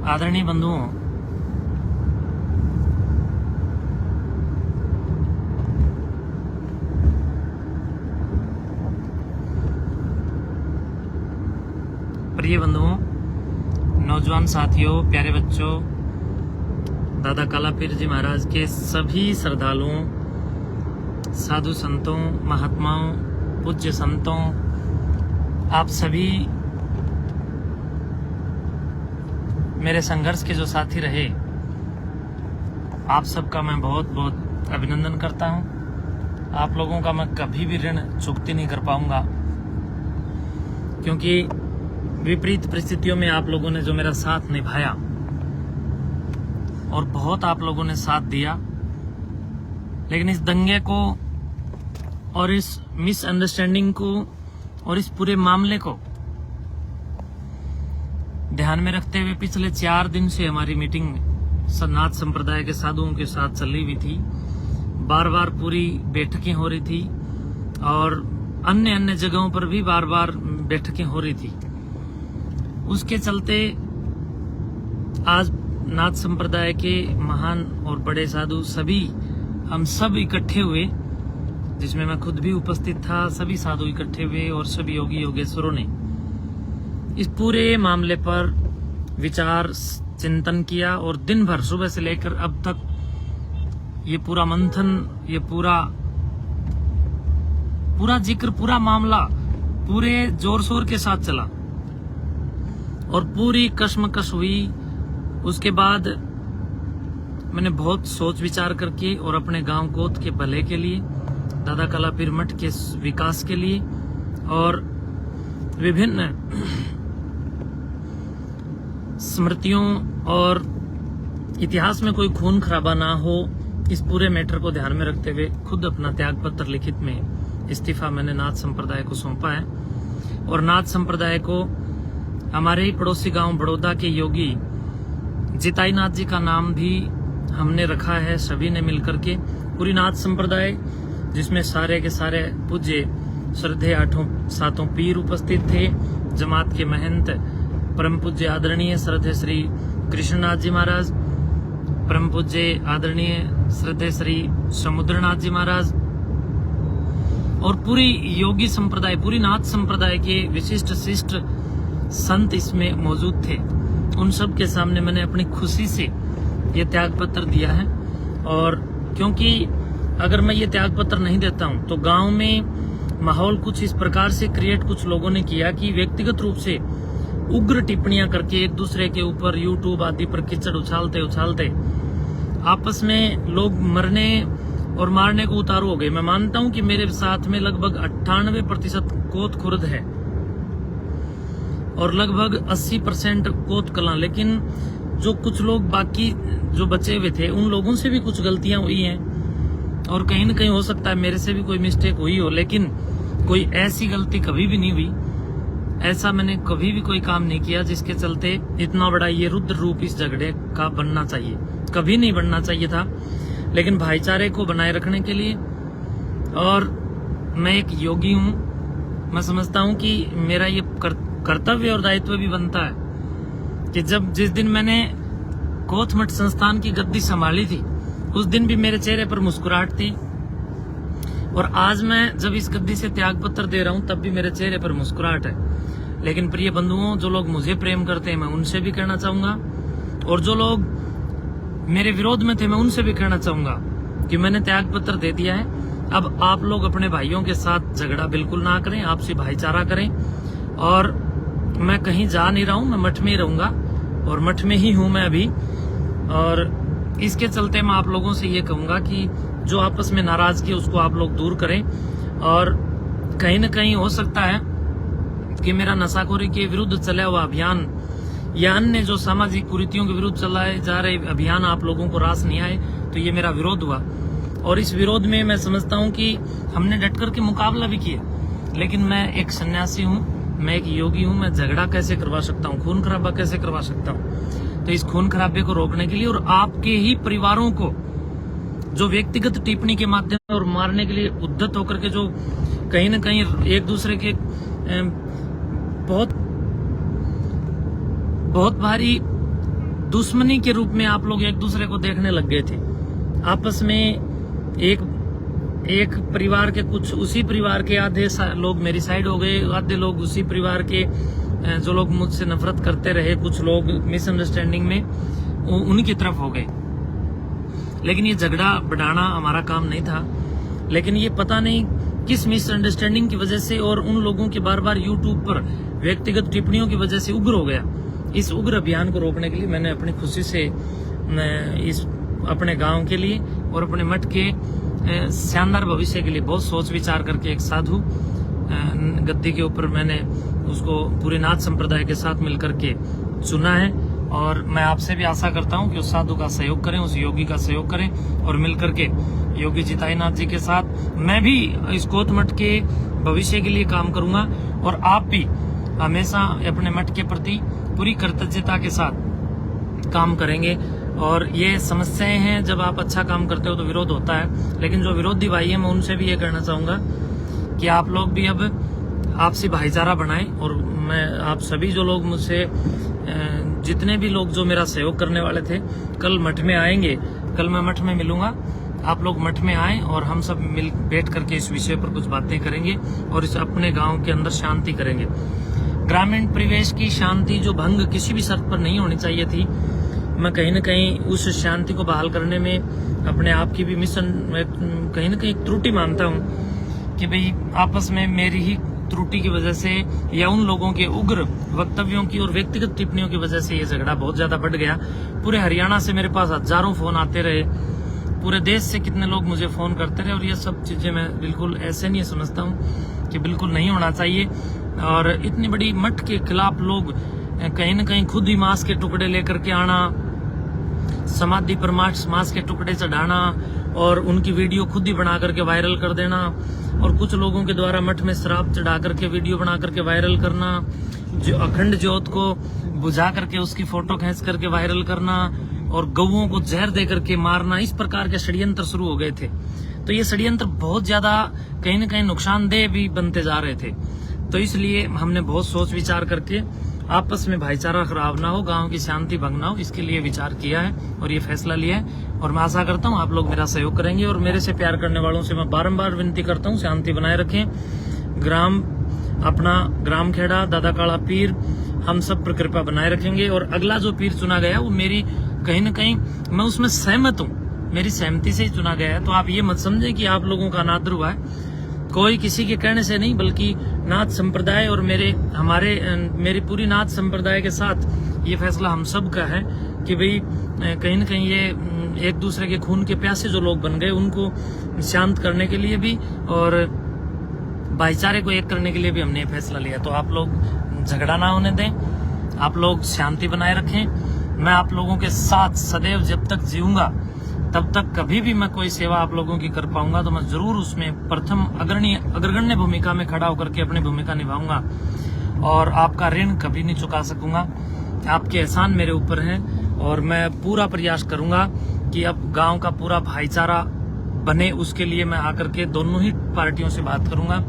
आदरणीय बंधुओं, प्रिय बंधुओं, नौजवान साथियों, प्यारे बच्चों, दादा कालापीर जी महाराज के सभी श्रद्धालुओं, साधु संतों, महात्माओं, पूज्य संतों, आप सभी मेरे संघर्ष के जो साथी रहे, आप सबका मैं बहुत बहुत अभिनंदन करता हूं। आप लोगों का मैं कभी भी ऋण चुकती नहीं कर पाऊंगा, क्योंकि विपरीत परिस्थितियों में आप लोगों ने जो मेरा साथ निभाया और बहुत आप लोगों ने साथ दिया, लेकिन इस दंगे को और इस मिसअंडरस्टैंडिंग को और इस पूरे मामले को ध्यान में रखते हुए पिछले 4 दिन से हमारी मीटिंग नाथ संप्रदाय के साधुओं के साथ चली हुई थी। बार बार पूरी बैठकें हो रही थी और अन्य अन्य जगहों पर भी बार बार बैठकें हो रही थी। उसके चलते आज नाथ संप्रदाय के महान और बड़े साधु सभी हम सब इकट्ठे हुए, जिसमें मैं खुद भी उपस्थित था। सभी साधु इकट्ठे हुए और सभी योगी योगेश्वरों ने इस पूरे मामले पर विचार चिंतन किया और दिन भर सुबह से लेकर अब तक ये पूरा मंथन, ये पूरा जिक्र, पूरा मामला पूरे जोर शोर के साथ चला और पूरी कश्मकश हुई। उसके बाद मैंने बहुत सोच विचार करके और अपने गांव गोद के भले के लिए, दादा कालापीर मठ के विकास के लिए और विभिन्न स्मृतियों और इतिहास में कोई खून खराबा ना हो, इस पूरे मैटर को ध्यान में रखते हुए खुद अपना त्याग पत्र लिखित में इस्तीफा मैंने नाथ संप्रदाय को सौंपा है। और नाथ संप्रदाय को हमारे ही पड़ोसी गांव बड़ौदा के योगी जिताई नाथ जी का नाम भी हमने रखा है, सभी ने मिलकर के। पूरी नाथ संप्रदाय, जिसमें सारे के सारे पूज्य श्रद्धेय 8 पीर उपस्थित थे, जमात के महंत परम पूज्य आदरणीय श्रद्धेय श्री कृष्णनाथ जी महाराज, परम पूज्य आदरणीय श्रद्धेय श्री समुद्रनाथ जी महाराज और पूरी योगी संप्रदाय, पूरी नाथ संप्रदाय के विशिष्ट शिष्ट संत इसमें मौजूद थे। उन सब के सामने मैंने अपनी खुशी से ये त्याग पत्र दिया है। और क्योंकि अगर मैं ये त्याग पत्र नहीं देता हूं तो गांव में माहौल कुछ इस प्रकार से क्रिएट कुछ लोगों ने किया कि व्यक्तिगत रूप से उग्र टिप्पणियां करके एक दूसरे के ऊपर यूट्यूब आदि पर कीचड़ उछालते आपस में लोग मरने और मारने को उतारू हो गए। मैं मानता हूं कि मेरे साथ में लगभग 98% कोत खुर्द है और लगभग 80% कोत कलां, लेकिन जो कुछ लोग बाकी जो बचे हुए थे उन लोगों से भी कुछ गलतियां हुई हैं और कहीं न कहीं हो सकता है मेरे से भी कोई मिस्टेक हुई हो, लेकिन कोई ऐसी गलती कभी भी नहीं हुई। ऐसा मैंने कभी भी कोई काम नहीं किया जिसके चलते इतना बड़ा ये रुद्र रूप इस झगड़े का बनना चाहिए, कभी नहीं बनना चाहिए था। लेकिन भाईचारे को बनाए रखने के लिए, और मैं एक योगी हूं, मैं समझता हूं कि मेरा ये कर्तव्य और दायित्व भी बनता है कि जिस दिन मैंने कोथमठ संस्थान की गद्दी संभाली थी उस दिन भी मेरे चेहरे पर मुस्कुराहट थी, और आज मैं जब इस गद्दी से त्याग पत्र दे रहा हूं तब भी मेरे चेहरे पर मुस्कुराहट है। लेकिन प्रिय बंधुओं, जो लोग मुझे प्रेम करते हैं मैं उनसे भी कहना चाहूंगा, और जो लोग मेरे विरोध में थे मैं उनसे भी कहना चाहूंगा कि मैंने त्याग पत्र दे दिया है। अब आप लोग अपने भाइयों के साथ झगड़ा बिल्कुल ना करें, आपसी भाईचारा करें। और मैं कहीं जा नहीं रहा हूं, मैं मठ में ही रहूंगा और मठ में ही हूं मैं अभी। और इसके चलते मैं आप लोगों से ये कहूंगा कि जो आपस में नाराजगी है उसको आप लोग दूर करें। और कहीं न कहीं हो सकता है कि मेरा नशाखोरी के विरुद्ध चला हुआ अभियान या अन्य जो सामाजिक कुरीतियों के विरुद्ध चलाए जा रहे अभियान आप लोगों को रास नहीं आए, तो ये मेरा विरोध हुआ। और इस विरोध में मैं समझता हूं कि हमने डट कर के मुकाबला भी किया, लेकिन मैं एक सन्यासी हूं, मैं एक योगी हूं, मैं झगड़ा कैसे करवा सकता हूं, खून खराबा कैसे करवा सकता हूं। तो इस खून खराबे को रोकने के लिए और आपके ही परिवारों को जो व्यक्तिगत टिप्पणी के माध्यम से और मारने के लिए उद्धत होकर के जो कहीं न कहीं एक दूसरे के बहुत भारी दुश्मनी के रूप में आप लोग एक दूसरे को देखने लग गए थे। आपस में एक परिवार के कुछ उसी परिवार के आधे लोग मेरी साइड हो गए, आधे लोग उसी परिवार के जो लोग मुझसे नफरत करते रहे, कुछ लोग मिसअंडरस्टैंडिंग में उनकी तरफ हो गए। लेकिन ये झगड़ा बढ़ाना हमारा काम नहीं था। लेकिन ये पता नहीं किस मिसअंडरस्टैंडिंग की वजह से और उन लोगों के बार बार यूट्यूब पर व्यक्तिगत टिप्पणियों की वजह से उग्र हो गया। इस उग्र अभियान को रोकने के लिए मैंने अपनी खुशी से इस अपने गांव के लिए और अपने मठ के शानदार भविष्य के लिए बहुत सोच विचार करके एक साधु गद्दी के ऊपर मैंने उसको पूरे नाथ संप्रदाय के साथ मिलकर के चुना है। और मैं आपसे भी आशा करता हूं कि उस साधु का सहयोग करें, उस योगी का सहयोग करें और मिलकर के योगी चिताईनाथ जी के साथ मैं भी इस कोत मठ के भविष्य के लिए काम करूंगा। और आप भी हमेशा अपने मठ के प्रति पूरी कृतज्ञता के साथ काम करेंगे। और ये समस्याएं हैं, जब आप अच्छा काम करते हो तो विरोध होता है, लेकिन जो विरोधी भाई है मैं उनसे भी ये कहना चाहूंगा कि आप लोग भी अब आपसी भाईचारा बनाएं। और मैं आप सभी जो लोग मुझसे जितने भी लोग जो मेरा सहयोग करने वाले थे कल मठ में आएंगे, कल मैं मठ में मिलूंगा, आप लोग मठ में आएं और हम सब मिल बैठ करके इस विषय पर कुछ बातें करेंगे और इस अपने गांव के अंदर शांति करेंगे। ग्रामीण परिवेश की शांति जो भंग किसी भी शर्त पर नहीं होनी चाहिए थी, मैं कहीं न कहीं उस शांति को बहाल करने में अपने आप की भी कहीं न कहीं त्रुटि मानता हूं कि भाई आपस में मेरी ही त्रुटि की वजह से या उन लोगों के उग्र वक्तव्यों की और व्यक्तिगत टिप्पणियों की वजह से ये झगड़ा बहुत ज्यादा बढ़ गया। पूरे हरियाणा से मेरे पास हजारों फोन आते रहे, पूरे देश से कितने लोग मुझे फोन करते रहे। और ये सब चीजें मैं बिल्कुल ऐसे नहीं समझता हूँ कि बिल्कुल नहीं होना चाहिए। और इतनी बड़ी मठ के खिलाफ लोग कहीं न कहीं खुद ही मांस के टुकड़े लेकर के आना, समाधि पर मांस के टुकड़े चढ़ाना और उनकी वीडियो खुद ही बना करके वायरल कर देना, और कुछ लोगों के द्वारा मठ में शराब चढ़ा करके वीडियो बना करके वायरल करना, जो अखंड ज्योत को बुझा करके उसकी फोटो खींच करके वायरल करना और गऊओं को जहर दे करके मारना, इस प्रकार के षड्यंत्र शुरू हो गए थे। तो ये षड्यंत्र बहुत ज्यादा कहीं न कहीं नुकसानदेह भी बनते जा रहे थे। तो इसलिए हमने बहुत सोच विचार करके आपस में भाईचारा खराब ना हो, गांव की शांति भंग ना हो, इसके लिए विचार किया है और ये फैसला लिया है। और मैं आशा करता हूं आप लोग मेरा सहयोग करेंगे। और मेरे से प्यार करने वालों से मैं बारंबार विनती करता हूं, शांति बनाए रखें। ग्राम खेड़ा दादा काला पीर हम सब पर कृपा बनाए रखेंगे। और अगला जो पीर चुना गया वो मेरी कहीं न कहीं मैं उसमें सहमत हूँ, मेरी सहमति से ही चुना गया है। तो आप ये मत समझे कि आप लोगों का अनादर हुआ है, कोई किसी के कहने से नहीं, बल्कि नाथ संप्रदाय और मेरी पूरी नाथ संप्रदाय के साथ ये फैसला हम सब का है कि भाई कहीं न कहीं ये एक दूसरे के खून के प्यासे जो लोग बन गए उनको शांत करने के लिए भी और भाईचारे को एक करने के लिए भी हमने ये फैसला लिया। तो आप लोग झगड़ा ना होने दें, आप लोग शांति बनाए रखें। मैं आप लोगों के साथ सदैव जब तक जीऊंगा तब तक कभी भी मैं कोई सेवा आप लोगों की कर पाऊंगा तो मैं जरूर उसमें प्रथम अग्रगण्य भूमिका में खड़ा होकर के अपनी भूमिका निभाऊंगा। और आपका ऋण कभी नहीं चुका सकूंगा, आपके एहसान मेरे ऊपर हैं। और मैं पूरा प्रयास करूंगा कि अब गांव का पूरा भाईचारा बने, उसके लिए मैं आकर के दोनों ही पार्टियों से बात करूंगा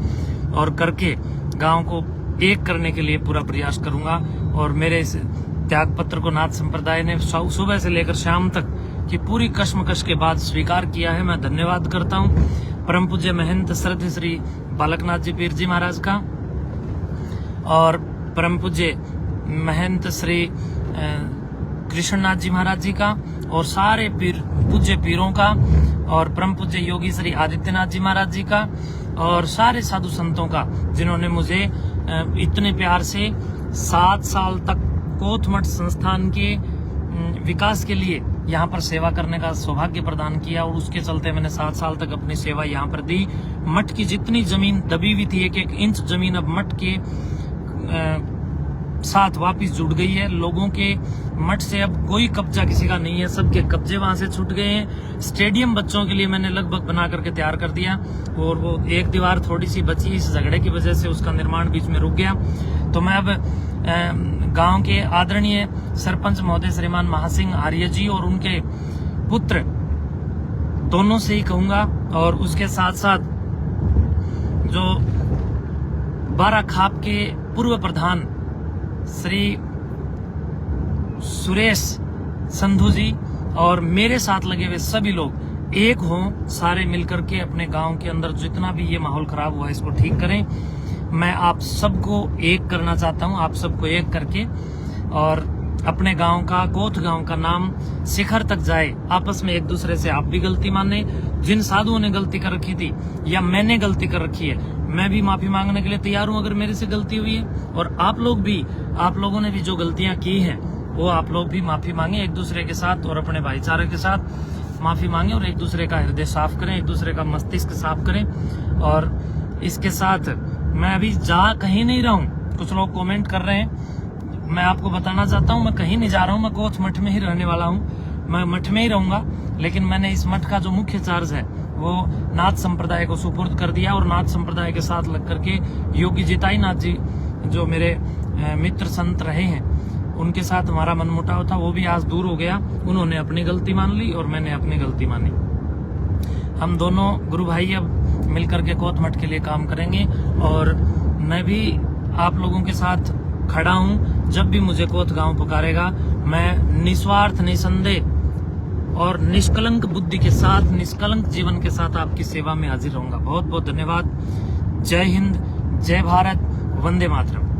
और करके गांव को एक करने के लिए पूरा प्रयास करूंगा। और मेरे इस त्याग पत्र को नाथ संप्रदाय ने सुबह से लेकर शाम तक की पूरी कश्मकश के बाद स्वीकार किया है। मैं धन्यवाद करता हूँ परम पूज्य महंत श्रद्धेय श्री बालकनाथ जी पीर जी महाराज का और परम पूज्य महंत श्री कृष्णनाथ जी महाराज जी का और सारे पूज्य पीरों का और परम पूज्य योगी श्री आदित्यनाथ जी महाराज जी का और सारे साधु संतों का, जिन्होंने मुझे इतने प्यार से 7 साल तक कोत मठ संस्थान के विकास के लिए यहाँ पर सेवा करने का सौभाग्य प्रदान किया। और उसके चलते मैंने 7 साल तक अपनी सेवा यहाँ पर दी। मठ की जितनी जमीन दबी हुई थी, 1-1 इंच जमीन अब मठ के साथ वापस जुड़ गई है। लोगों के मठ से अब कोई कब्जा किसी का नहीं है, सबके कब्जे वहां से छूट गए हैं। स्टेडियम बच्चों के लिए मैंने लगभग बना करके तैयार कर दिया और वो एक दीवार थोड़ी सी बची, इस झगड़े की वजह से उसका निर्माण बीच में रुक गया। तो मैं अब गांव के आदरणीय सरपंच महोदय श्रीमान महासिंह आर्य जी और उनके पुत्र दोनों से ही कहूंगा, और उसके साथ साथ जो बारा खाप के पूर्व प्रधान श्री सुरेश संधू जी और मेरे साथ लगे हुए सभी लोग एक हों, सारे मिलकर के अपने गांव के अंदर जितना भी ये माहौल खराब हुआ है इसको ठीक करें। मैं आप सबको एक करना चाहता हूं, आप सबको एक करके, और अपने गांव का, कोथ गांव का नाम शिखर तक जाए। आपस में एक दूसरे से आप भी गलती माने, जिन साधुओं ने गलती कर रखी थी या मैंने गलती कर रखी है, मैं भी माफी मांगने के लिए तैयार हूं अगर मेरे से गलती हुई है। और आप लोग भी, आप लोगों ने भी जो गलतियां की हैं वो आप लोग भी माफी मांगे एक दूसरे के साथ और अपने भाईचारे के साथ माफी मांगे और एक दूसरे का हृदय साफ करें, एक दूसरे का मस्तिष्क साफ करें। और इसके साथ मैं अभी जा कहीं नहीं रहा हूँ। कुछ लोग कमेंट कर रहे हैं, मैं आपको बताना चाहता हूँ मैं कहीं नहीं जा रहा हूँ, मैं कोथ मठ में ही रहने वाला हूँ, मैं मठ में ही रहूंगा। लेकिन मैंने इस मठ का जो मुख्य चार्ज है वो नाथ संप्रदाय को सुपुर्द कर दिया और नाथ संप्रदाय के साथ लग करके योगी जिताई नाथ जी जो मेरे मित्र संत रहे हैं उनके साथ हमारा मनमुटाव था, वो भी आज दूर हो गया। उन्होंने अपनी गलती मान ली और मैंने अपनी गलती मानी। हम दोनों गुरु भाई अब मिलकर के कोथ मठ के लिए काम करेंगे और मैं भी आप लोगों के साथ खड़ा हूं। जब भी मुझे कोथ गांव पुकारेगा मैं निस्वार्थ, निसंदेह और निष्कलंक बुद्धि के साथ, निष्कलंक जीवन के साथ आपकी सेवा में हाजिर रहूंगा। बहुत बहुत धन्यवाद। जय हिंद, जय भारत, वंदे मातरम।